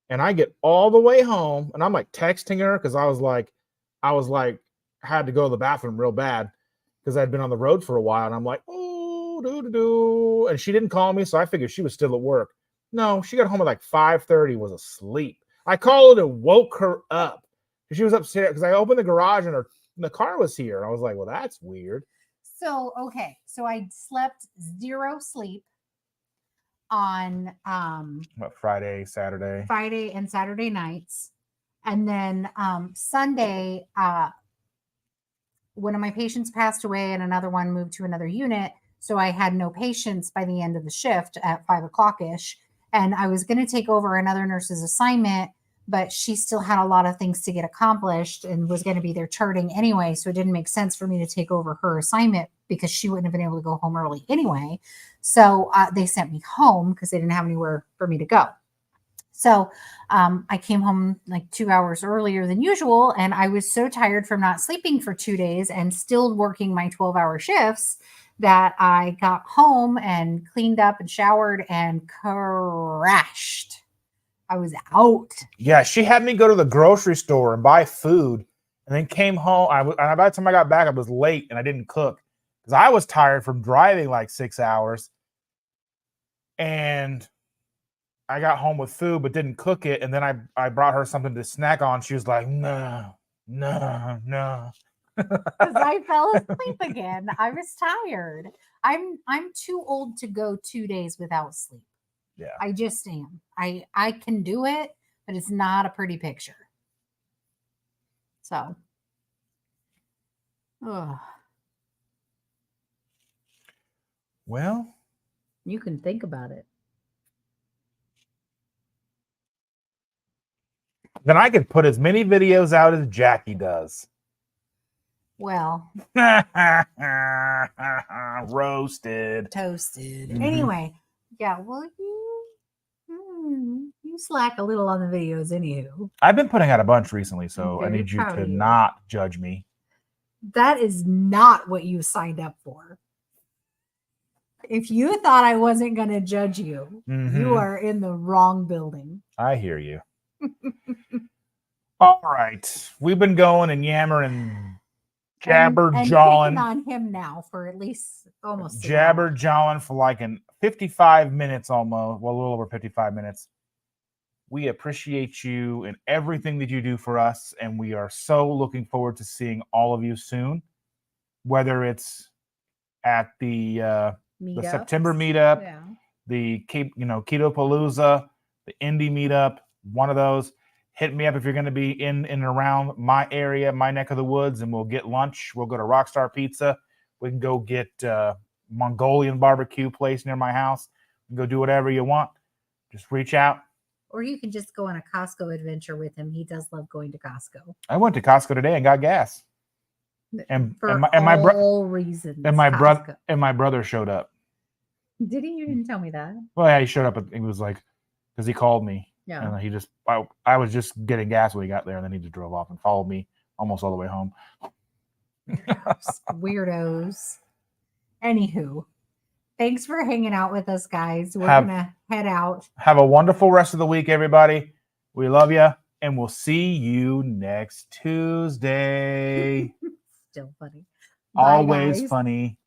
And I get all the way home and I'm like texting her because I was like, I had to go to the bathroom real bad because I'd been on the road for a while. And I'm like, oh, and she didn't call me. So I figured she was still at work. No, she got home at like 5:30, was asleep. I called and woke her up. She was upstairs because I opened the garage and the car was here. I was like, well, that's weird. So, okay. So I slept 0 sleep on Friday, Saturday. Friday and Saturday nights. And then Sunday, one of my patients passed away and another one moved to another unit. So I had no patients by the end of the shift at 5 o'clock-ish. And I was going to take over another nurse's assignment, but she still had a lot of things to get accomplished and was going to be there charting anyway. So it didn't make sense for me to take over her assignment because she wouldn't have been able to go home early anyway. So they sent me home because they didn't have anywhere for me to go. So I came home like 2 hours earlier than usual. And I was so tired from not sleeping for 2 days and still working my 12-hour shifts that I got home and cleaned up and showered and crashed. I was out. Yeah, she had me go to the grocery store and buy food and then came home. By the time I got back, I was late and I didn't cook because I was tired from driving like 6 hours. And I got home with food but didn't cook it. And then I brought her something to snack on. She was like, no. Because I fell asleep again. I was tired. I'm too old to go 2 days without sleep. Yeah. I just am. I can do it, but it's not a pretty picture. So. Ugh. Well. You can think about it. Then I could put as many videos out as Jackie does. Well, roasted. toasted. Mhm. Anyway, yeah, well, you slack a little on the videos, anywho. I've been putting out a bunch recently, so I Very need you proud to of you. not judge me. That is not what you signed up for. If you thought I wasn't going to judge you, Mhm. you are in the wrong building. I hear you. All right. We've been going and yammering, jabber and jawing. picking on him now for at least almost an Jabber hour. jawing for like 55 minutes almost. Well, a little over 55 minutes. We appreciate you and everything that you do for us, and we are so looking forward to seeing all of you soon, whether it's at the September meetup, Yeah. the Keto Palooza, the Indie meetup, one of those. Hit me up if you're going to be in and around my area, my neck of the woods, and we'll get lunch. We'll go to Rockstar Pizza. We can go get Mongolian barbecue place near my house. You can go do whatever you want. Just reach out. Or you can just go on a Costco adventure with him. He does love going to Costco. I went to Costco today and got gas. And For my all reasons. and my Costco. brother showed up. Did he? You didn't tell me that. Well, yeah, he showed up and he was like, because he called me. Yeah. And he just, I was just getting gas when he got there, and then he just drove off and followed me almost all the way home. Weirdos. Anywho, thanks for hanging out with us, guys. We're going to head out. Have a wonderful rest of the week, everybody. We love you, and we'll see you next Tuesday. Still funny. Bye, Always guys. funny.